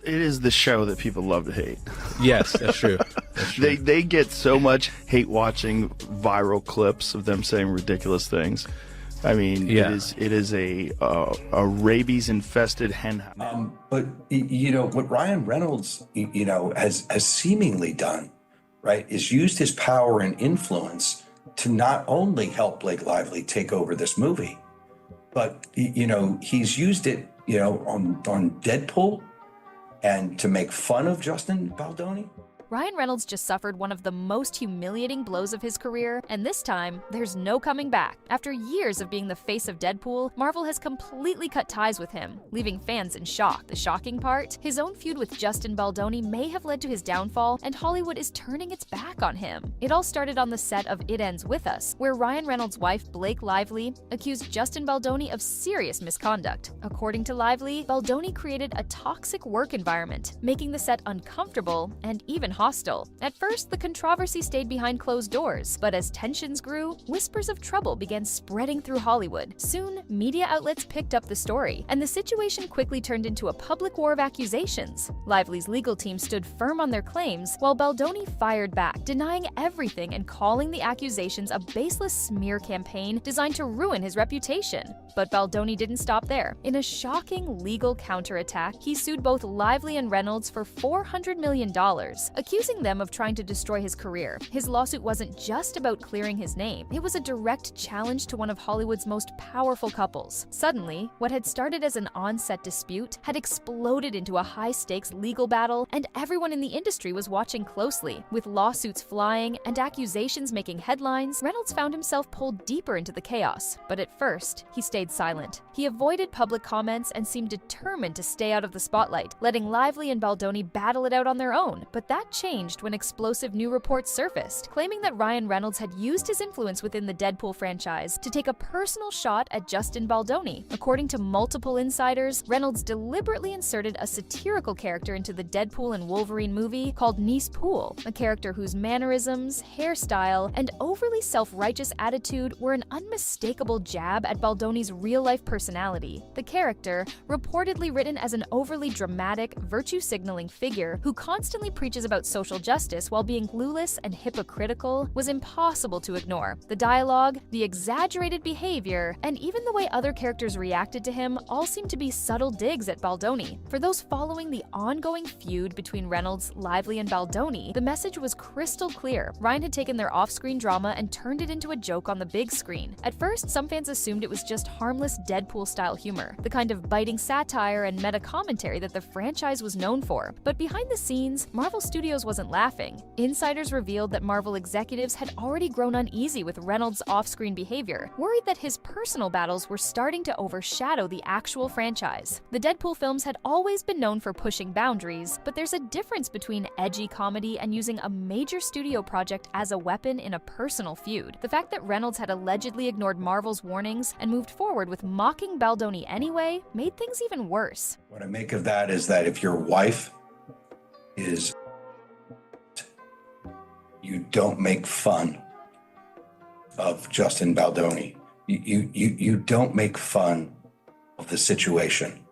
It is the show that people love to hate. Yes, that's true. That's true. They get so much hate watching viral clips of them saying ridiculous things. I mean, Yeah. it is a rabies infested hen house. But what Ryan Reynolds has seemingly done, right, is used his power and influence to not only help Blake Lively take over this movie, but he's used it on Deadpool and to make fun of Justin Baldoni. Ryan Reynolds just suffered one of the most humiliating blows of his career, and this time, there's no coming back. After years of being the face of Deadpool, Marvel has completely cut ties with him, leaving fans in shock. The shocking part? His own feud with Justin Baldoni may have led to his downfall, and Hollywood is turning its back on him. It all started on the set of It Ends With Us, where Ryan Reynolds' wife, Blake Lively, accused Justin Baldoni of serious misconduct. According to Lively, Baldoni created a toxic work environment, making the set uncomfortable and even hostile. At first, the controversy stayed behind closed doors, but as tensions grew, whispers of trouble began spreading through Hollywood. Soon, media outlets picked up the story, and the situation quickly turned into a public war of accusations. Lively's legal team stood firm on their claims, while Baldoni fired back, denying everything and calling the accusations a baseless smear campaign designed to ruin his reputation. But Baldoni didn't stop there. In a shocking legal counterattack, he sued both Lively and Reynolds for $400 million, accusing them of trying to destroy his career. His lawsuit wasn't just about clearing his name, it was a direct challenge to one of Hollywood's most powerful couples. Suddenly, what had started as an on-set dispute had exploded into a high-stakes legal battle, and everyone in the industry was watching closely. With lawsuits flying and accusations making headlines, Reynolds found himself pulled deeper into the chaos. But at first, he stayed silent. He avoided public comments and seemed determined to stay out of the spotlight, letting Lively and Baldoni battle it out on their own. But that changed when explosive new reports surfaced, claiming that Ryan Reynolds had used his influence within the Deadpool franchise to take a personal shot at Justin Baldoni. According to multiple insiders, Reynolds deliberately inserted a satirical character into the Deadpool and Wolverine movie called Niece Pool, a character whose mannerisms, hairstyle, and overly self-righteous attitude were an unmistakable jab at Baldoni's real-life personality. The character, reportedly written as an overly dramatic, virtue-signaling figure who constantly preaches about social justice while being clueless and hypocritical, was impossible to ignore. The dialogue, the exaggerated behavior, and even the way other characters reacted to him all seemed to be subtle digs at Baldoni. For those following the ongoing feud between Reynolds, Lively, and Baldoni, the message was crystal clear. Ryan had taken their off-screen drama and turned it into a joke on the big screen. At first, some fans assumed it was just harmless Deadpool-style humor, the kind of biting satire and meta-commentary that the franchise was known for. But behind the scenes, Marvel Studios wasn't laughing. Insiders revealed that Marvel executives had already grown uneasy with Reynolds' off-screen behavior, worried that his personal battles were starting to overshadow the actual franchise. The Deadpool films had always been known for pushing boundaries, but there's a difference between edgy comedy and using a major studio project as a weapon in a personal feud. The fact that Reynolds had allegedly ignored Marvel's warnings and moved forward with mocking Baldoni anyway made things even worse. What I make of that is that if your wife is, you don't make fun of Justin Baldoni. You don't make fun of the situation.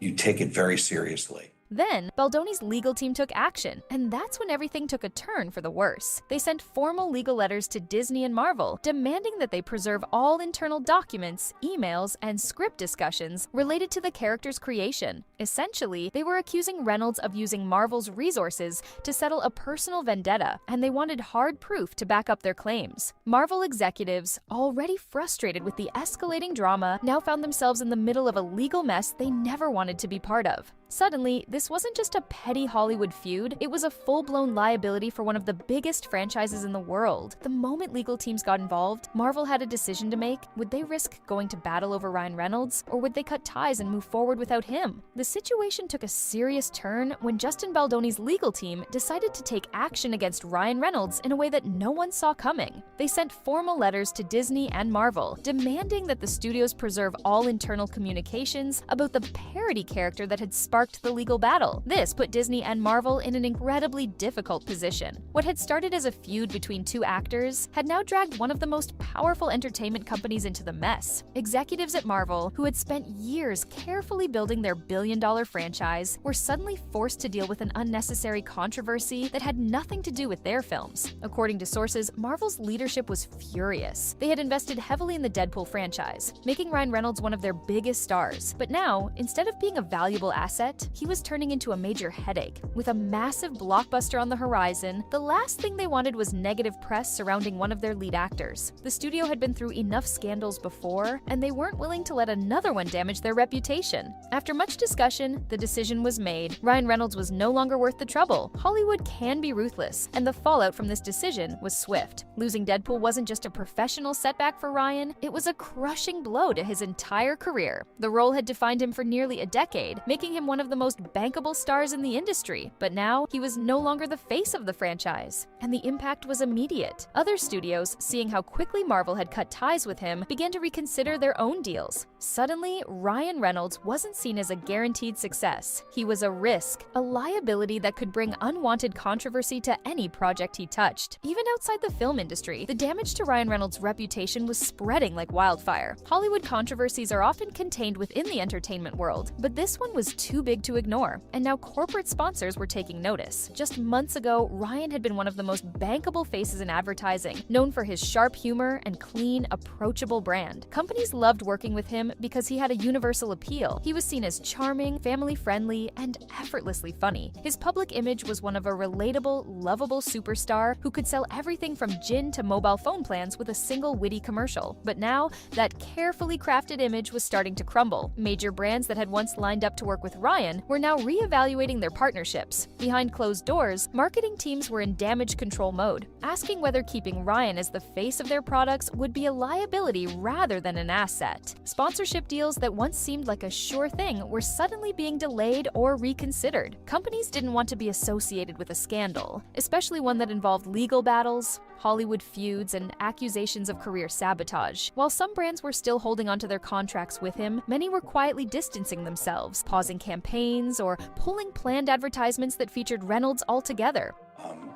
You take it very seriously. Then, Baldoni's legal team took action, and that's when everything took a turn for the worse. They sent formal legal letters to Disney and Marvel, demanding that they preserve all internal documents, emails, and script discussions related to the character's creation. Essentially, they were accusing Reynolds of using Marvel's resources to settle a personal vendetta, and they wanted hard proof to back up their claims. Marvel executives, already frustrated with the escalating drama, now found themselves in the middle of a legal mess they never wanted to be part of. Suddenly, this wasn't just a petty Hollywood feud, it was a full-blown liability for one of the biggest franchises in the world. The moment legal teams got involved, Marvel had a decision to make. Would they risk going to battle over Ryan Reynolds, or would they cut ties and move forward without him? The situation took a serious turn when Justin Baldoni's legal team decided to take action against Ryan Reynolds in a way that no one saw coming. They sent formal letters to Disney and Marvel, demanding that the studios preserve all internal communications about the parody character that had sparked the legal battle. This put Disney and Marvel in an incredibly difficult position. What had started as a feud between two actors had now dragged one of the most powerful entertainment companies into the mess. Executives at Marvel, who had spent years carefully building their billion-dollar franchise, were suddenly forced to deal with an unnecessary controversy that had nothing to do with their films. According to sources, Marvel's leadership was furious. They had invested heavily in the Deadpool franchise, making Ryan Reynolds one of their biggest stars. But now, instead of being a valuable asset, he was turning into a major headache. With a massive blockbuster on the horizon, the last thing they wanted was negative press surrounding one of their lead actors. The studio had been through enough scandals before, and they weren't willing to let another one damage their reputation. After much discussion, the decision was made. Ryan Reynolds was no longer worth the trouble. Hollywood can be ruthless, and the fallout from this decision was swift. Losing Deadpool wasn't just a professional setback for Ryan, it was a crushing blow to his entire career. The role had defined him for nearly a decade, making him one of the most bankable stars in the industry. But now, he was no longer the face of the franchise, and the impact was immediate. Other studios, seeing how quickly Marvel had cut ties with him, began to reconsider their own deals. Suddenly, Ryan Reynolds wasn't seen as a guaranteed success. He was a risk, a liability that could bring unwanted controversy to any project he touched. Even outside the film industry, the damage to Ryan Reynolds' reputation was spreading like wildfire. Hollywood controversies are often contained within the entertainment world, but this one was too big to ignore, and now corporate sponsors were taking notice. Just months ago, Ryan had been one of the most bankable faces in advertising, known for his sharp humor and clean, approachable brand. Companies loved working with him because he had a universal appeal. He was seen as charming, family-friendly, and effortlessly funny. His public image was one of a relatable, lovable superstar who could sell everything from gin to mobile phone plans with a single witty commercial. But now, that carefully crafted image was starting to crumble. Major brands that had once lined up to work with Ryan were now re-evaluating their partnerships. Behind closed doors, marketing teams were in damage control mode, asking whether keeping Ryan as the face of their products would be a liability rather than an asset. Sponsorship deals that once seemed like a sure thing were suddenly being delayed or reconsidered. Companies didn't want to be associated with a scandal, especially one that involved legal battles, Hollywood feuds, and accusations of career sabotage. While some brands were still holding onto their contracts with him, many were quietly distancing themselves, pausing campaigns, or pulling planned advertisements that featured Reynolds altogether.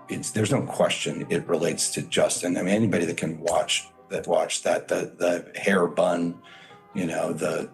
There's no question it relates to Justin. I mean, anybody that can watch that, the hair bun, the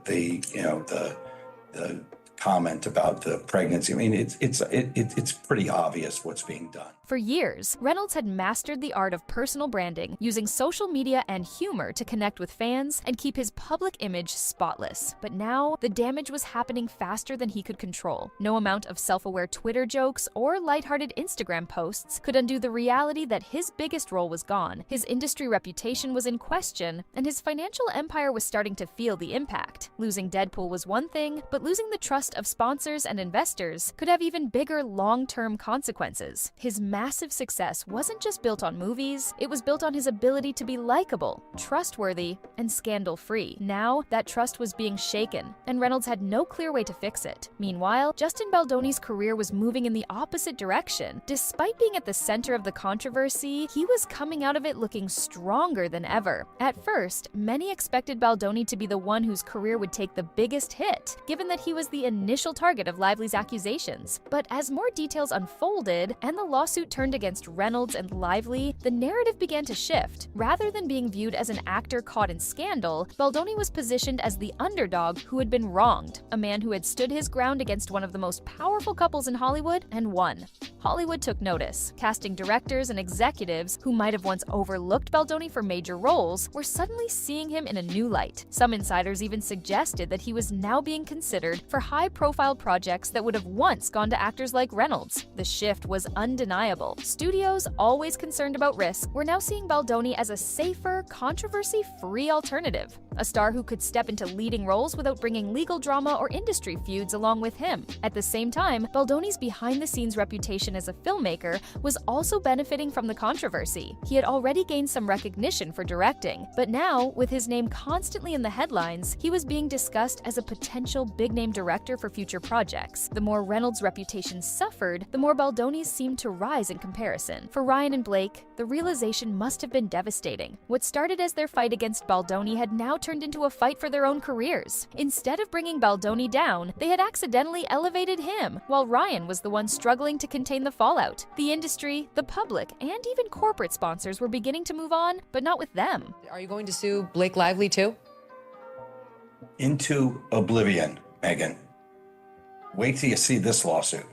comment about the pregnancy. I mean, it's pretty obvious what's being done. For years, Reynolds had mastered the art of personal branding, using social media and humor to connect with fans and keep his public image spotless. But now, the damage was happening faster than he could control. No amount of self-aware Twitter jokes or lighthearted Instagram posts could undo the reality that his biggest role was gone, his industry reputation was in question, and his financial empire was starting to feel the impact. Losing Deadpool was one thing, but losing the trust of sponsors and investors could have even bigger long-term consequences. His massive success wasn't just built on movies, it was built on his ability to be likable, trustworthy, and scandal-free. Now, that trust was being shaken, and Reynolds had no clear way to fix it. Meanwhile, Justin Baldoni's career was moving in the opposite direction. Despite being at the center of the controversy, he was coming out of it looking stronger than ever. At first, many expected Baldoni to be the one whose career would take the biggest hit, given that he was the initial target of Lively's accusations. But as more details unfolded, and the lawsuit turned against Reynolds and Lively, the narrative began to shift. Rather than being viewed as an actor caught in scandal, Baldoni was positioned as the underdog who had been wronged, a man who had stood his ground against one of the most powerful couples in Hollywood and won. Hollywood took notice. Casting directors and executives who might have once overlooked Baldoni for major roles were suddenly seeing him in a new light. Some insiders even suggested that he was now being considered for high-profile projects that would have once gone to actors like Reynolds. The shift was undeniable. Studios, always concerned about risk, were now seeing Baldoni as a safer, controversy-free alternative. A star who could step into leading roles without bringing legal drama or industry feuds along with him. At the same time, Baldoni's behind-the-scenes reputation as a filmmaker was also benefiting from the controversy. He had already gained some recognition for directing, but now, with his name constantly in the headlines, he was being discussed as a potential big-name director for future projects. The more Reynolds' reputation suffered, the more Baldoni's seemed to rise in comparison. For Ryan and Blake, the realization must have been devastating. What started as their fight against Baldoni had now turned into a fight for their own careers. Instead of bringing Baldoni down, they had accidentally elevated him, while Ryan was the one struggling to contain the fallout. The industry, the public, and even corporate sponsors were beginning to move on, but not with them. Are you going to sue Blake Lively too? Into oblivion, Megan. Wait till you see this lawsuit.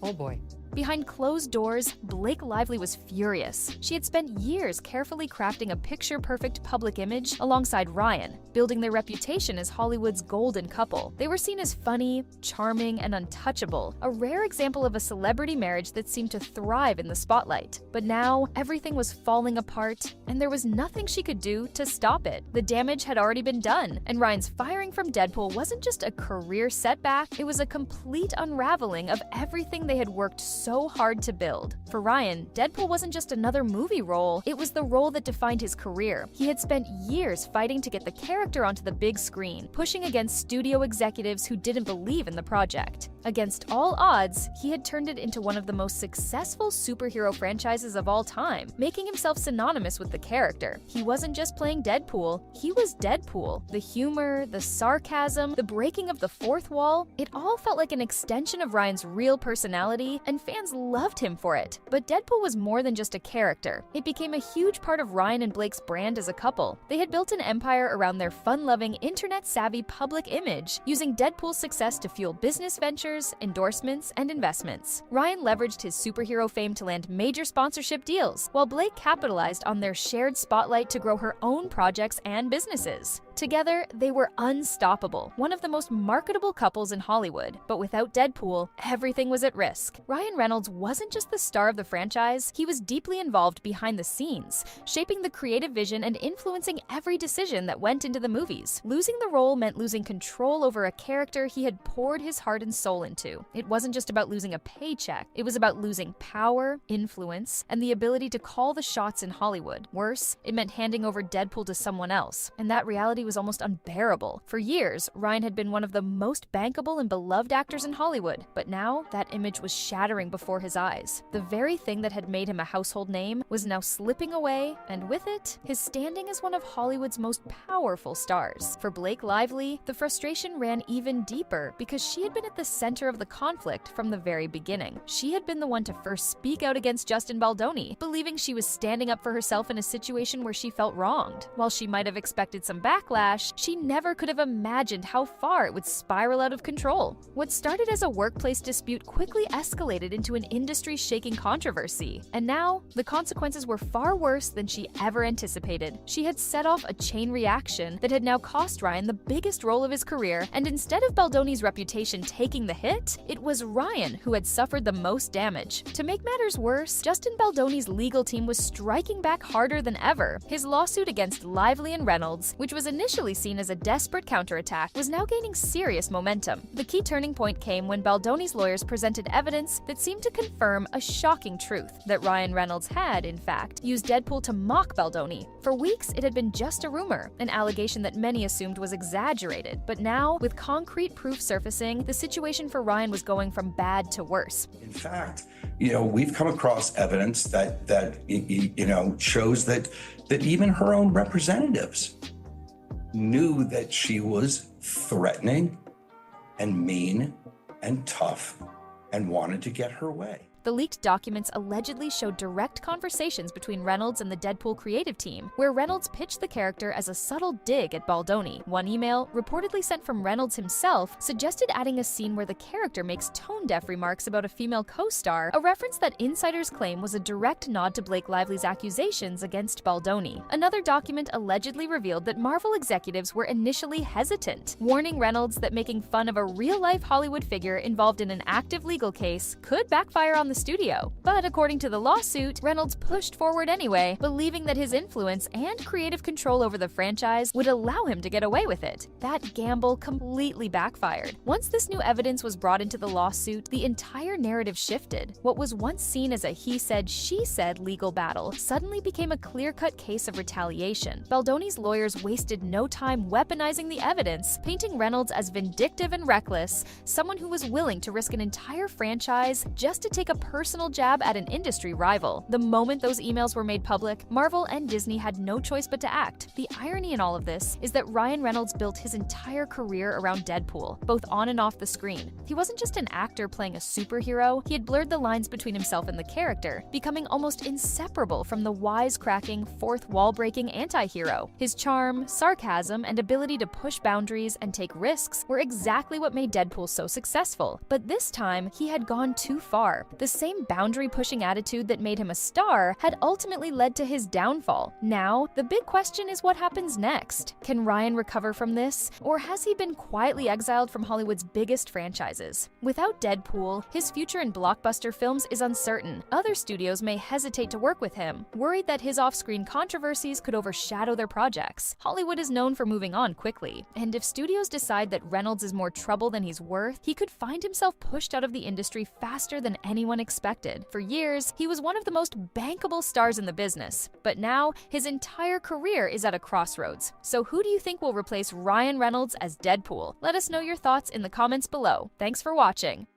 Oh boy. Behind closed doors, Blake Lively was furious. She had spent years carefully crafting a picture-perfect public image alongside Ryan, building their reputation as Hollywood's golden couple. They were seen as funny, charming, and untouchable, a rare example of a celebrity marriage that seemed to thrive in the spotlight. But now, everything was falling apart, and there was nothing she could do to stop it. The damage had already been done, and Ryan's firing from Deadpool wasn't just a career setback, it was a complete unraveling of everything they had worked so hard to build. For Ryan, Deadpool wasn't just another movie role, it was the role that defined his career. He had spent years fighting to get the character onto the big screen, pushing against studio executives who didn't believe in the project. Against all odds, he had turned it into one of the most successful superhero franchises of all time, making himself synonymous with the character. He wasn't just playing Deadpool, he was Deadpool. The humor, the sarcasm, the breaking of the fourth wall, it all felt like an extension of Ryan's real personality, and fans loved him for it. But Deadpool was more than just a character. It became a huge part of Ryan and Blake's brand as a couple. They had built an empire around their fun-loving, internet-savvy public image, using Deadpool's success to fuel business ventures, endorsements, and investments. Ryan leveraged his superhero fame to land major sponsorship deals, while Blake capitalized on their shared spotlight to grow her own projects and businesses. Together, they were unstoppable, one of the most marketable couples in Hollywood. But without Deadpool, everything was at risk. Ryan Reynolds wasn't just the star of the franchise, he was deeply involved behind the scenes, shaping the creative vision and influencing every decision that went into the movies. Losing the role meant losing control over a character he had poured his heart and soul into. It wasn't just about losing a paycheck, it was about losing power, influence, and the ability to call the shots in Hollywood. Worse, it meant handing over Deadpool to someone else, and that reality was almost unbearable. For years, Ryan had been one of the most bankable and beloved actors in Hollywood, but now that image was shattering before his eyes. The very thing that had made him a household name was now slipping away, and with it, his standing as one of Hollywood's most powerful stars. For Blake Lively, the frustration ran even deeper because she had been at the center of the conflict from the very beginning. She had been the one to first speak out against Justin Baldoni, believing she was standing up for herself in a situation where she felt wronged. While she might have expected some backlash, she never could have imagined how far it would spiral out of control. What started as a workplace dispute quickly escalated into an industry-shaking controversy, and now the consequences were far worse than she ever anticipated. She had set off a chain reaction that had now cost Ryan the biggest role of his career, and instead of Baldoni's reputation taking the hit, it was Ryan who had suffered the most damage. To make matters worse, Justin Baldoni's legal team was striking back harder than ever. His lawsuit against Lively and Reynolds, which was initially seen as a desperate counterattack, was now gaining serious momentum. The key turning point came when Baldoni's lawyers presented evidence that seemed to confirm a shocking truth, that Ryan Reynolds had, in fact, used Deadpool to mock Baldoni. For weeks, it had been just a rumor, an allegation that many assumed was exaggerated, but now, with concrete proof surfacing, the situation for Ryan was going from bad to worse. In fact, we've come across evidence that shows that even her own representatives knew that she was threatening and mean and tough and wanted to get her way. The leaked documents allegedly showed direct conversations between Reynolds and the Deadpool creative team, where Reynolds pitched the character as a subtle dig at Baldoni. One email, reportedly sent from Reynolds himself, suggested adding a scene where the character makes tone-deaf remarks about a female co-star, a reference that insiders claim was a direct nod to Blake Lively's accusations against Baldoni. Another document allegedly revealed that Marvel executives were initially hesitant, warning Reynolds that making fun of a real-life Hollywood figure involved in an active legal case could backfire on the studio. But according to the lawsuit, Reynolds pushed forward anyway, believing that his influence and creative control over the franchise would allow him to get away with it. That gamble completely backfired. Once this new evidence was brought into the lawsuit, the entire narrative shifted. What was once seen as a he said, she said legal battle suddenly became a clear-cut case of retaliation. Baldoni's lawyers wasted no time weaponizing the evidence, painting Reynolds as vindictive and reckless, someone who was willing to risk an entire franchise just to take a personal jab at an industry rival. The moment those emails were made public, Marvel and Disney had no choice but to act. The irony in all of this is that Ryan Reynolds built his entire career around Deadpool, both on and off the screen. He wasn't just an actor playing a superhero, he had blurred the lines between himself and the character, becoming almost inseparable from the wisecracking, fourth wall-breaking anti-hero. His charm, sarcasm, and ability to push boundaries and take risks were exactly what made Deadpool so successful. But this time, he had gone too far. The same boundary-pushing attitude that made him a star had ultimately led to his downfall. Now, the big question is what happens next? Can Ryan recover from this, or has he been quietly exiled from Hollywood's biggest franchises? Without Deadpool, his future in blockbuster films is uncertain. Other studios may hesitate to work with him, worried that his off-screen controversies could overshadow their projects. Hollywood is known for moving on quickly, and if studios decide that Reynolds is more trouble than he's worth, he could find himself pushed out of the industry faster than anyone expected. For years, he was one of the most bankable stars in the business, but now his entire career is at a crossroads. So who do you think will replace Ryan Reynolds as Deadpool? Let us know your thoughts in the comments below. Thanks for watching.